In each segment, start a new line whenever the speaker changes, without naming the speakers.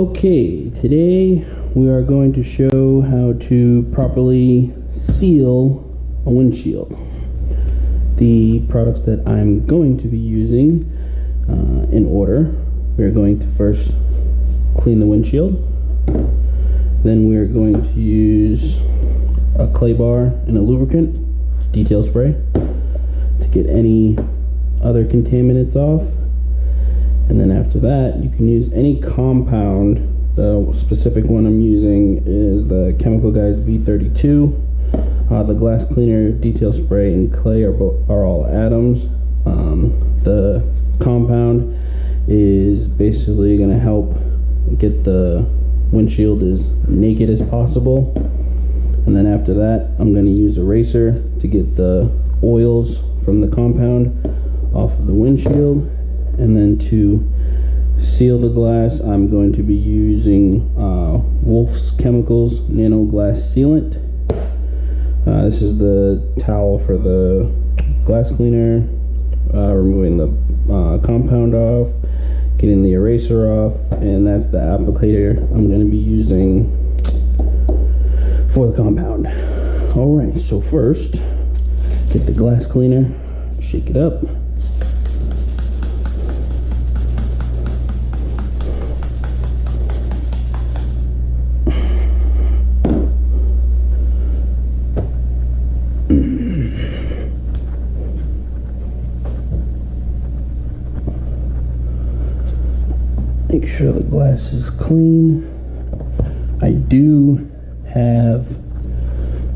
Okay, today we are going to show how to properly seal a windshield. The products that I'm going to be using in order, we're going to first clean the windshield. Then we're going to use a clay bar and a lubricant, detail spray, to get any other contaminants off. And then after that, you can use any compound. The specific one I'm using is the Chemical Guys V32. The glass cleaner, detail spray, and clay are all atoms. The compound is basically going to help get the windshield as naked as possible. And then after that, I'm going to use a eraser to get the oils from the compound off of the windshield. And then to seal the glass, I'm going to be using Wolf's Chemicals Nano Glass Sealant. This is the towel for the glass cleaner, removing the compound off, getting the eraser off, and that's the applicator I'm going to be using for the compound. Alright, so first, get the glass cleaner, shake it up. Make sure the glass is clean. I do have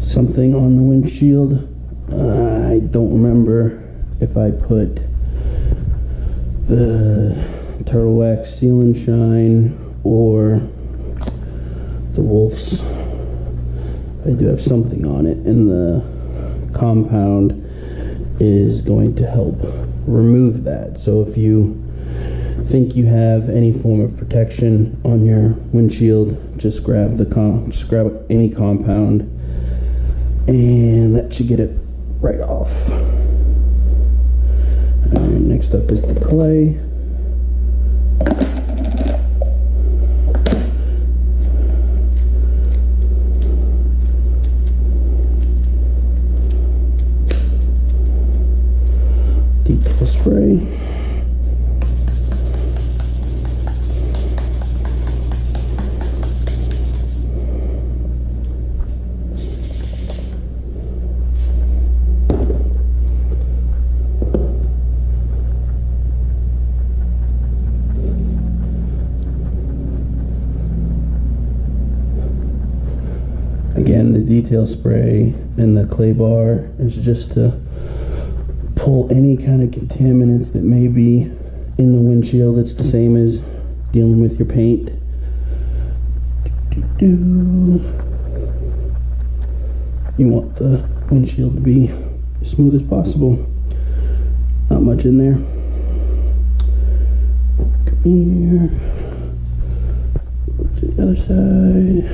something on the windshield. I don't remember if I put the Turtle Wax Seal and Shine or the Wolf's. I do have something on it, and the compound is going to help remove that. So if you think you have any form of protection on your windshield, just grab any compound, and that should get it right off. Alright, next up is the clay. Detail spray. Again, the detail spray and the clay bar is just to pull any kind of contaminants that may be in the windshield. It's the same as dealing with your paint. You want the windshield to be as smooth as possible. Not much in there. Come here. Go to the other side.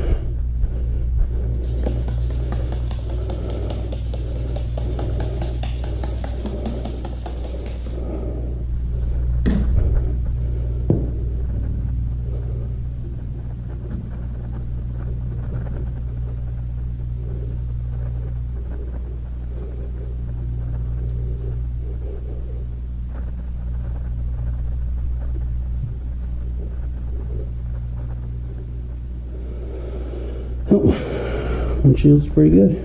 Oh, windshield's pretty good.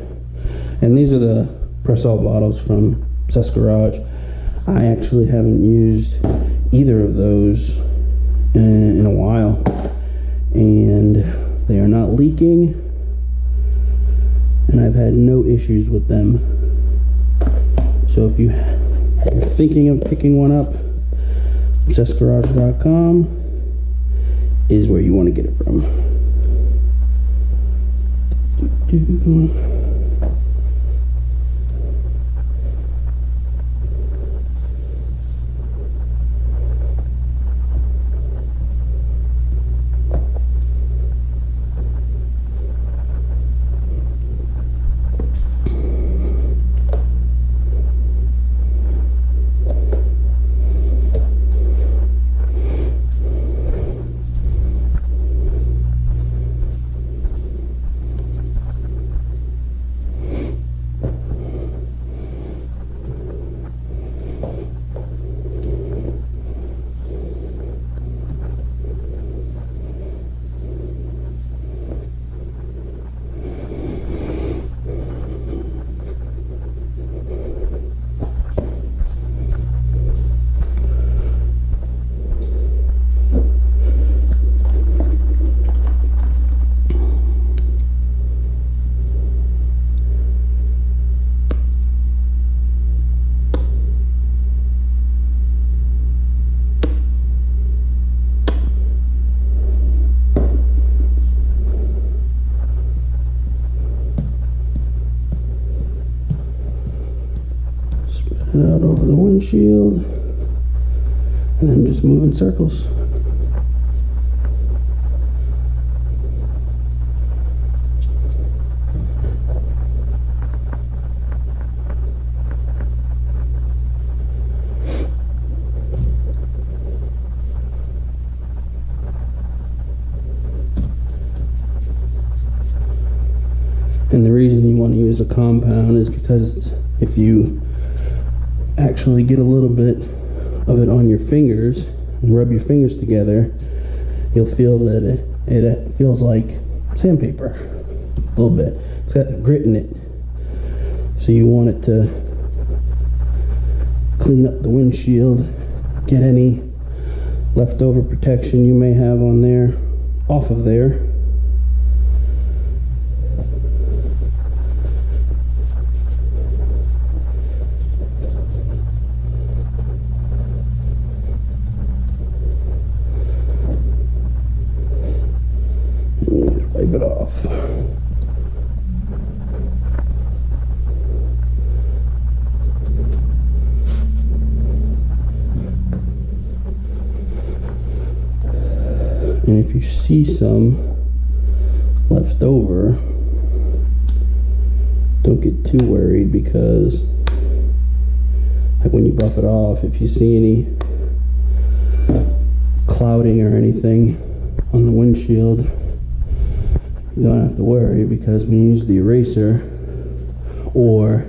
And these are the press-all bottles from Garage. I actually haven't used either of those in a while, and they are not leaking, and I've had no issues with them. So if you're thinking of picking one up, obsessgarage.com is where you want to get it from. out over the windshield, and then just move in circles. And the reason you want to use a compound is because if you actually get a little bit of it on your fingers and rub your fingers together, you'll feel that it feels like sandpaper a little bit. It's got grit in it. So you want it to clean up the windshield, get any leftover protection you may have on there off of there. Wipe it off. And if you see some left over, don't get too worried, because like when you buff it off, if you see any clouding or anything on the windshield, you don't have to worry, because when you use the eraser or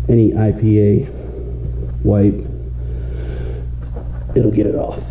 any IPA wipe, it'll get it off.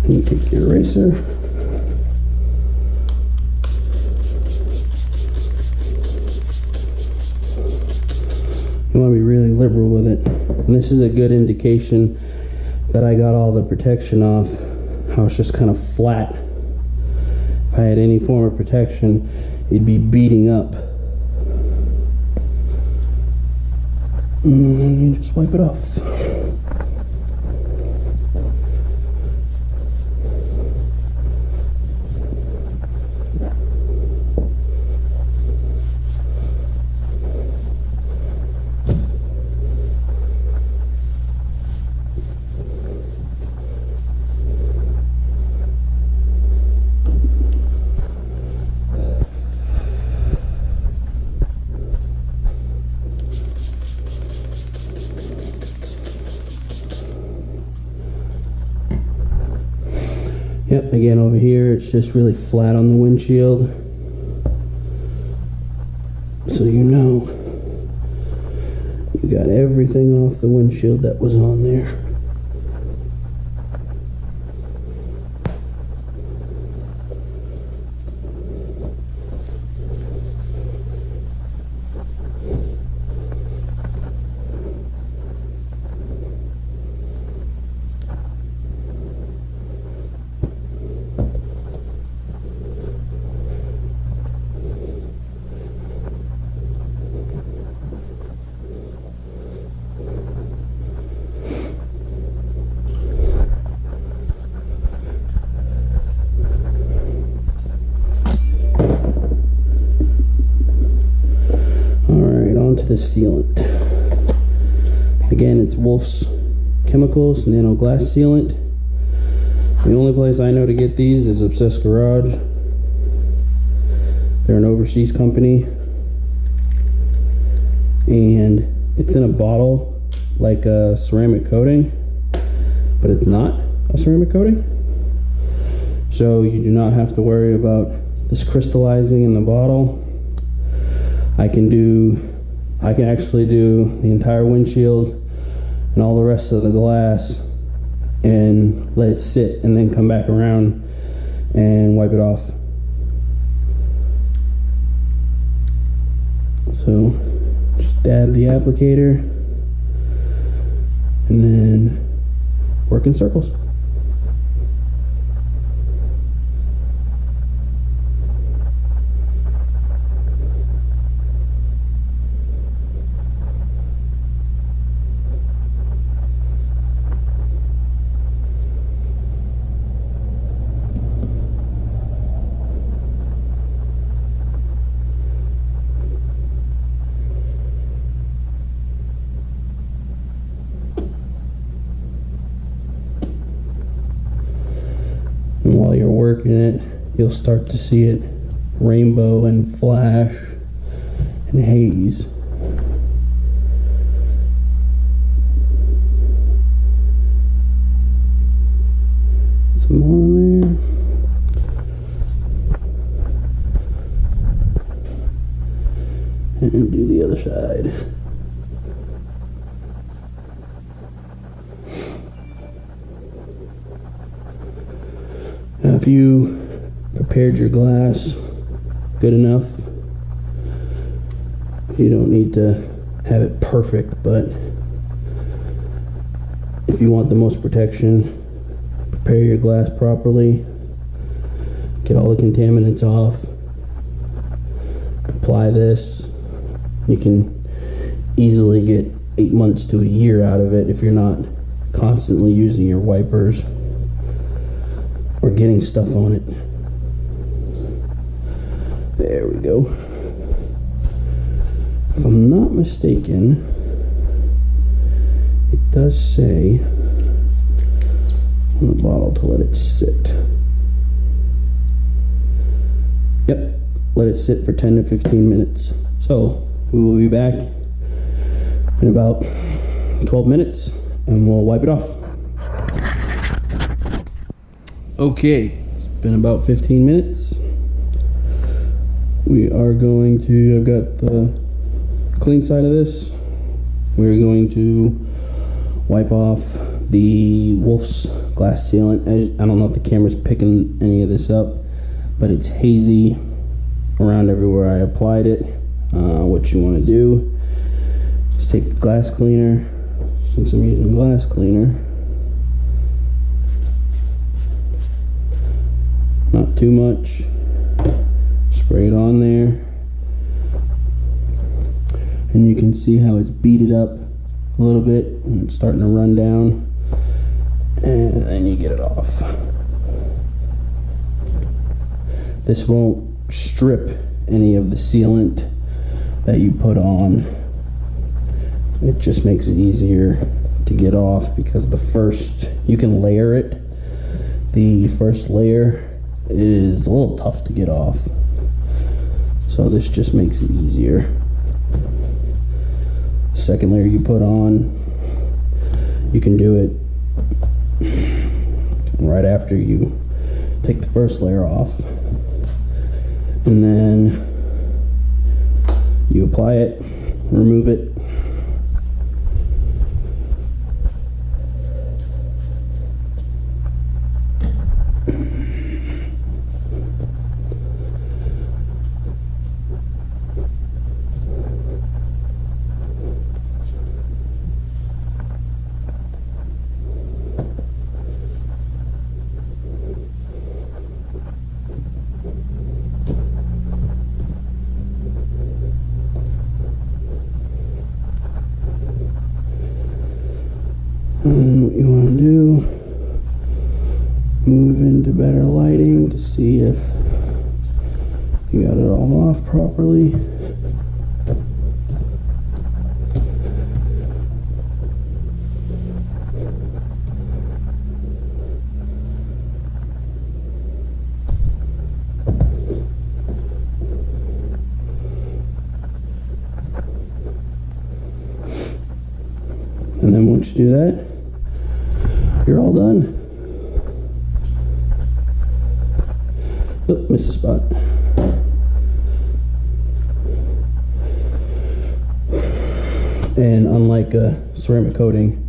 You take your eraser, you want to be really liberal with it, and this is a good indication that I got all the protection off. How it's just kind of flat. If I had any form of protection, it'd be beating up. And then you just wipe it off. Yep, again over here it's just really flat on the windshield, so you know you got everything off the windshield that was on there. this sealant. Again, it's Wolf's Chemicals Nano Glass Sealant. The only place I know to get these is Obsessed Garage. They're an overseas company, and it's in a bottle like a ceramic coating, but it's not a ceramic coating, so you do not have to worry about this crystallizing in the bottle. I can actually do the entire windshield and all the rest of the glass and let it sit and then come back around and wipe it off. So just dab the applicator and then work in circles. And while you're working it, you'll start to see it rainbow and flash and haze. Some more there. And do the other side. Now, if you prepared your glass good enough, you don't need to have it perfect, but if you want the most protection, prepare your glass properly, get all the contaminants off, apply this. You can easily get 8 months to a year out of it if you're not constantly using your wipers or getting stuff on it. There we go. If I'm not mistaken, it does say on the bottle to let it sit. Yep, let it sit for 10 to 15 minutes. So we will be back in about 12 minutes and we'll wipe it off. Okay, it's been about 15 minutes. We are going to, I've got the clean side of this. We're going to wipe off the Wolf's glass sealant. I don't know if the camera's picking any of this up, but it's hazy around everywhere I applied it. What you want to do is take the glass cleaner, since I'm using glass cleaner, not too much, spray it on there, and you can see how it's beaded up a little bit and it's starting to run down, and then you get it off. This won't strip any of the sealant that you put on. It just makes it easier to get off because you can layer it. The first layer is a little tough to get off, so this just makes it easier. The second layer you put on, you can do it right after you take the first layer off, and then you apply it, remove it, and what you want to do, move into better lighting to see if you got it all off properly. And then once you do that, you're all done. Oh, missed a spot. And unlike a ceramic coating,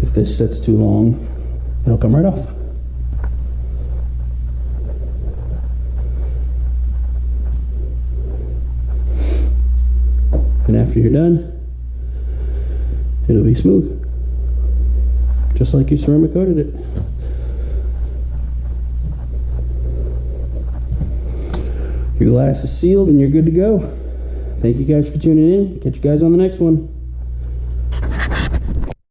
if this sits too long, it'll come right off. And after you're done, it'll be smooth, just like you ceramic coated it. Your glass is sealed and you're good to go. Thank you guys for tuning in. Catch you guys on the next one.